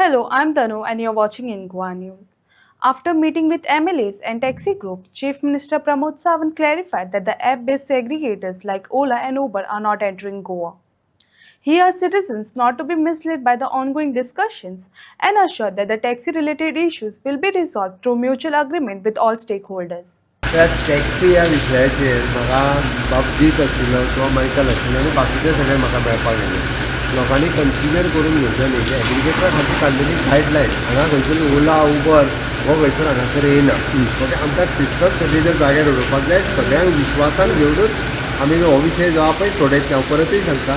Hello, I'm Tanu and you're watching Ingwa News. After meeting with MLAs and taxi groups, Chief Minister Pramod Sawant clarified that the app-based aggregators like Ola and Uber are not entering Goa. He asked citizens not to be misled by the ongoing discussions and assured that the taxi-related issues will be resolved through mutual agreement with all stakeholders. त्याच taxi ह्या विशयाचेर म्हाका बाबजीत आशिल्लो किंवा Michael आशिल्लो आनी बाकीचे सगळे म्हाका मेळपाक येले. लोकांनी कन्सिडर करून घेवचें की एग्रिगेटरा खातीर काडलेली गायडलायन हांगा खंयसर ओला उबर हो खंयसर हांगासर येना. म्हणजे आमकां सिस्टम सगळे जाग्यार उडोवपाक जाय. सगळ्यांक विश्वासान घेवनूच आमी हो विशय जो आहा पळय सोडयता. हांव परतूय सांगता,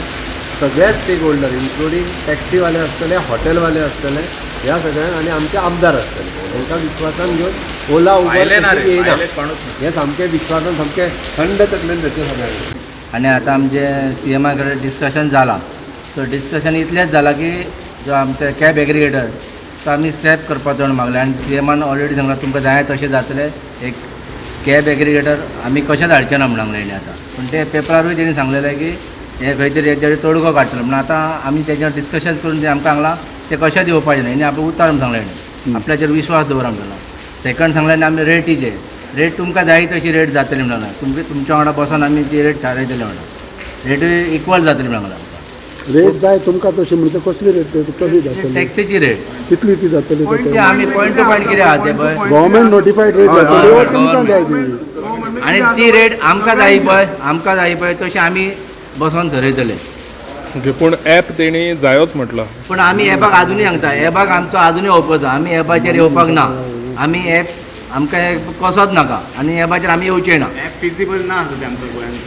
सगळ्या स्टेक होल्डर इन्क्लुडींग टॅक्सीवाले आसतले, हॉटेलवाले आसतले, ह्या सगळ्यांक आनी आमचे आमदार आसतले, तांकां विश्वासान घेवन ओला उबर येयना हें सामकें विश्वासान सामकें थंड तकलेन जाचें सगळ्यांक. आणि आता आमचे सी एमा कडेन डिस्कशन जालां. सो डिस्कशन इतलेंच जालां की जो आमचे कॅब एग्रिगेटर तो आमी स्क्रॅप करपाचो म्हणून मागले. आनी सी एमान ऑलरेडी सांगलां तुमकां जाय तशें जातलें एक कॅब एग्रिगेटर आमी कशेंच हाडचें ना म्हणून सांगलें आतां. पूण ते पेपरारूय तेणी सांगलेलें की हे खंय तरी हेजेर तोडगो काडटलो म्हणून. आतां आमी तेजेर डिस्कशन करून ते आमकां सांगलां ते कशें दिवपाचें ना. हेणी आपलो उतार म्हणून सांगलें हेणी आपल्याचेर विश्वास दवरा म्हणून. सेकंड सांगलें आमी रेटीचे रेट तुमकां जाय तशी रेट जातली म्हणून तुमच्या वांगडा बसून आमी ती रेट थारायतले म्हणून. रेट इक्वल जातली म्हणून आमकां. रेट जाय तुमकां तशी म्हणजे कसली रेट कशी जातली टॅक्सीची रेट कितली ती जातली ते आमी पॉयंट टू पॉयंट कितें आहा ते पळय गव्हर्मेंट नोटिफाईड रेट जातली वा तुमकां जाय ती. आनी ती रेट आमकां जाय पळय तशी आमी बसून थरयतले. ओके, पूण ॲप तेणी जायोच म्हटलो. पूण आमी एपाक आजुनूय सांगता एपाक आमचो आजुनूय ओपोज आमी एपाचेर येवपाक ना. आमी एप आमकां कसोच नाका आनी एपाचेर आमी येवचें ना. फिजिबल ना आसा तें आमच्या गोंयांत.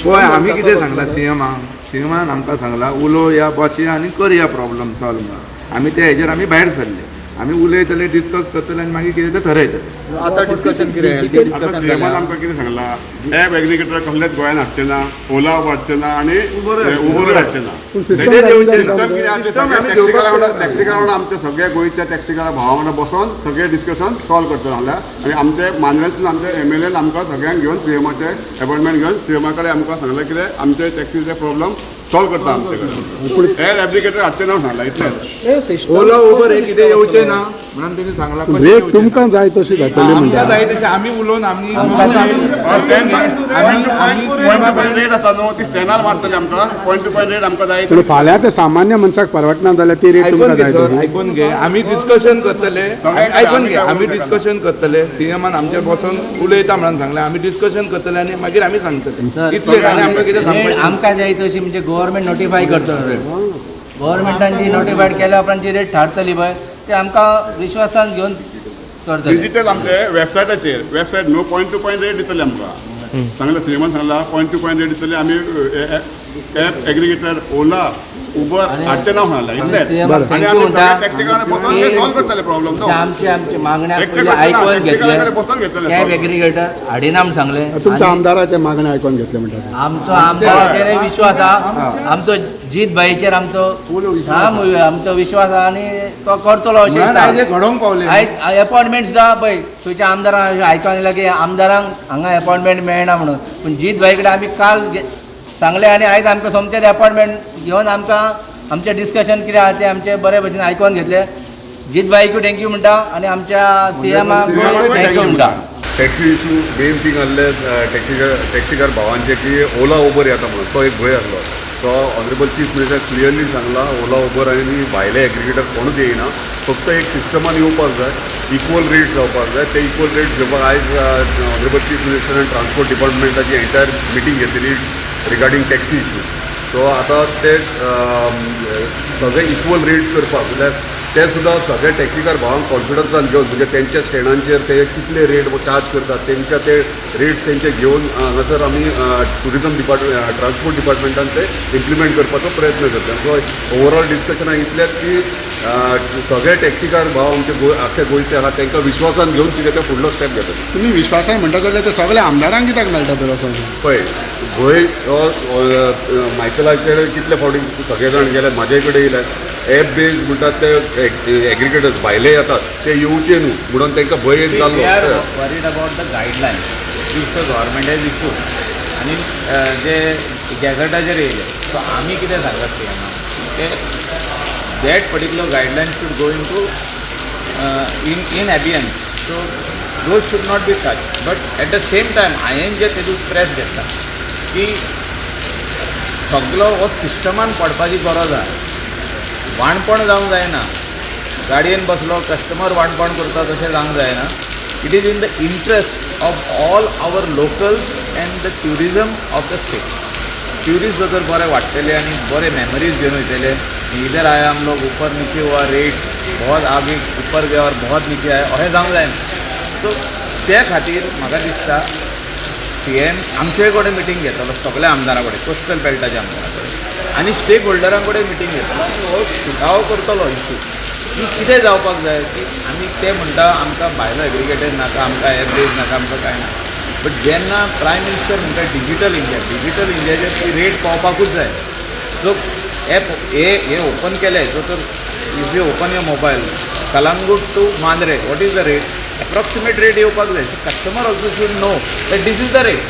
पळय आमी कितें सांगलां सीएमान आमकां सांगलां उलो या बसया आनी करया प्रॉब्लम सॉल्व म्हणून. आमी त्या हेजेर आमी भायर सरले. आमी उलयतले डिस्कस करतले आनी मागीर कितें तें थरयतले. आतां डिस्कशन कितें आता सीएमान आमकां कितें सांगलां, ॲप एग्रिगेटर कसलेच गोंयांत हाडचें ना, ओला हाडचें ना आनी उबर हाडचें ना. सिस्टम सिस्टम कितें आहा ते सगळे टॅक्सीकारा वांगडा आमच्या सगळ्या गोंयच्या टॅक्सीकारा भावा वांगडा बसून सगळे डिस्कशन सॉल्व करतले सांगल्या. आनी आमचे मांद्रेंतसून आमचे MLAन आमकां सगळ्यांक घेवन सीएमाचे अपॉयंटमेंट घेवन सीएमा कडेन आमकां सांगलें कितें आमचे टॅक्सीचे प्रॉब्लम सॉल्व करता आमचे कडेन. ॲप एग्रिगेटर हाडचें ना सांगलां इतलेंच. ओला उबर हे कितें येवचें ना म्हणून तुमी सांगलां कशें रेट येवचें ना. तुमकां जाय तशी जातली आमकां म्हणजे जाय तशें आमी उलोवन आमी पॉयंट टू पॉयंट रेट आसा न्हू, ती स्टॅनार मारतली आमकां. पॉयंट टू पॉयंट रेट आमकां जाय. पूण फाल्यां ते सामान्य मनशाक परवडना जाल्यार ती रेट तुमकां जाय तशी. आयकून घे आमी डिस्कशन करतले. आयकून घे आमी डिस्कशन करतले. सीएमान आमच्या बसून उलयता म्हणून सांगलें. आमी डिस्कशन करतले आनी मागीर आमी सांगतले इतलें. आनी आमकां कितें रेट सांगपाचें आमकां जाय तशी म्हणजे गव्हर्मेंट नोटिफाय करतलो रेट. गव्हर्मेंटान जी नोटिफायड केल्या उपरांत जी रेट थारतली पळय ते आमकां विश्वासान घेवन करतले. डिजिटल आमचे वेबसायटाचेर वेबसायट न्हू पॉयंट टू पॉयंट रेट दितले आमकां. सांगलें सीएमान सांगलां पॉयंट टू पॉयंट रेट दितले. आमी ॲप एग्रिगेटर ओला उबर हाडचें ना सांगलां इतलेंच. आनी आमी सगळे टॅक्सीकारांनी बसून ते सॉल्व करतले प्रॉब्लम न्हू. आमचे मागण्या एकटे आयकून करतना घेतले. टॅक्सीकारांकडे बसून घेतले. कॅब एग्रिगेटर हाडिना म्हणून सांगलें. तुमच्या आमदाराचे मागणी आयकून घेतले म्हणटात. आमचो आमदाराचेर विश्वास आहा. आमचो जीत भाईचेर आमचो आमचो विश्वास आहा आनी तो करतलो अशें आयज हे घडोवंक पावलें. आयज अपॉयंटमेंट सुद्दां पळय थंयच्या आमदारांक आयकून येयला की आमदारांक हांगा अपॉयंटमेंट मेळना म्हणून. पूण जीत भाई कडेन आमी काल सांगलें आनी आयज आमकां सोमतेच अपॉयंटमेंट घेवन आमकां आमचें डिस्कशन कितें आहा तें आमचें बरे भशेन आयकून घेतलें. जीत भाईकूय थँक्यू म्हणटा आनी आमच्या सीएमाक थँक्यू म्हणटा. टॅक्सी इशू मेन थिंग आहले टॅक्सीकार भावांचे की ओला उबर येता म्हणून तो एक भंय आसलो. तो ऑनरेबल चीफ मिनिस्टर क्लियरली सांगला ओला उबर आनी भायले एग्रिगेटर कोणूच येयना. फक्त एक सिस्टमान येवपाक जाय, इक्वल रेट्स जावपाक जाय. ते इक्वल रेट्स घेवपाक आयज ऑनरेबल चीफ मिनिस्टरान ट्रान्सपोर्ट डिपार्टमेंटाची एंटायर मिटींग घेतली रिगार्डींग टॅक्सी इशू. सो आतां ते सगळे इक्वल रेट्स करपाक जाल्यार ते सुद्दां सगळे टॅक्सीकार भावांक कॉन्फिडन्सान घेवन म्हणजे तेंच्या स्टँडांचेर ते कितले रेट चार्ज करतात तेंच्या ते रेट्स तेंचे घेवन हांगासर आमी टुरिजम ट्रान्सपोर्ट डिपार्टमेंटान ते इम्प्लिमेंट करपाचो प्रयत्न करता. सो ओवरऑल डिस्कशनाक इतलेंच की सगळे टॅक्सीकार भाव आमचे आख्या गोंयचे आहात तांकां विश्वासान घेवन कितें ते फुडलो स्टेप घेतात. तुमी विश्वासान म्हणटा जाल्यार ते सगळ्या आमदारांक कित्याक मेळटा तर असो पळय भंय मायकलाचे कितले फावटी सगळे जाण गेले म्हाजे कडेन येयले. ॲप बेज म्हणटात ते एग्रिगेटर्स भायले येतात ते येवचे न्हू म्हणून तांकां भंय जाल्लो. Worried about the guideline which the government has issued आनी जे गॅझेटाचेर येयले. सो आमी कितें सांगतात सीएमाक ते that particular guideline should go into in abeyance. So those should not be touched. But at the same time, हांवें जे तेतूंत स्ट्रेस घेतला की सगळो हो सिस्टमान पडपाची गरज आहा. वाणपण जावंक जायना. गाडयेन बसलो कस्टमर वाणपण करता तशें जावंक जायना. It is in the interest of all our locals and the tourism of the state. Tourist जर बरे वाडटले आनी बरे मेमरीज घेवन वयतले, इधर आया हम लोग ऊपर नीचे हुआ रेट बहुत आगे ऊपर गया और बहुत नीचे आया अशें जावंक जायना. सो त्या खातीर म्हाका दिसता CM आमचे कडेन मिटींग घेतलो सगळ्या आमदारां कडेन, कोस्टल बेल्टाच्या आमदारां कडेन आनी स्टेक होल्डरां कडेन मिटींग घेतलो आनी हो सुटावो करतलो इशू की कितें जावपाक जाय. की आमी ते म्हणटा आमकां भायलो एग्रिगेटर नाका, आमकां एप बेज नाका, आमकां कांय ना. बट जेन्ना प्रायम मिनिस्टर म्हणटा डिजिटल इंडियाचेर ती रेट पावपाकूच जाय. सो एप हे ओपन केलें सो तर if you open your mobile Calangute to Mandrem what is the rate, approximate rate येवपाक जाय. So customer also should know that this is the rate.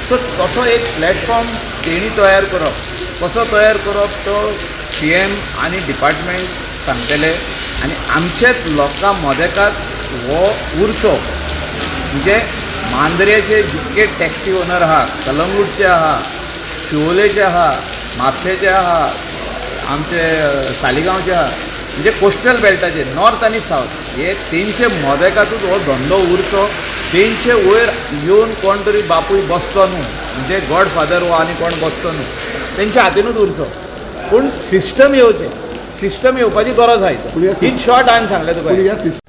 So तसो एक प्लॅटफॉर्म तेणी तयार करप. कसो तयार करप तो CM आनी डिपार्टमेंट सांगतले आनी आमचेच लोकां मदेकाक हो उरचो. म्हणजे मांद्रेचे जितके टॅक्सी ओनर आहा, कलंगूटचे आहा, शिवोलेचे आहा, म्हापशेचे आहा, आमचे सालिगांवचे आहा, म्हणजे कोस्टल बेल्टाचे नॉर्थ आनी सावथ हे तेंचे मदेकातूच हो धंदो उरचो. तेंचे वयर येवन कोण तरी बापूय बसतो न्हू, म्हणजे गॉडफादर हो आनी कोण बसतो न्हू, तेंच्या हातीनूच उरचो. पूण सिस्टम येवचें, सिस्टम येवपाची गरज आहा. इन शॉर्ट हांवें सांगलें तुका.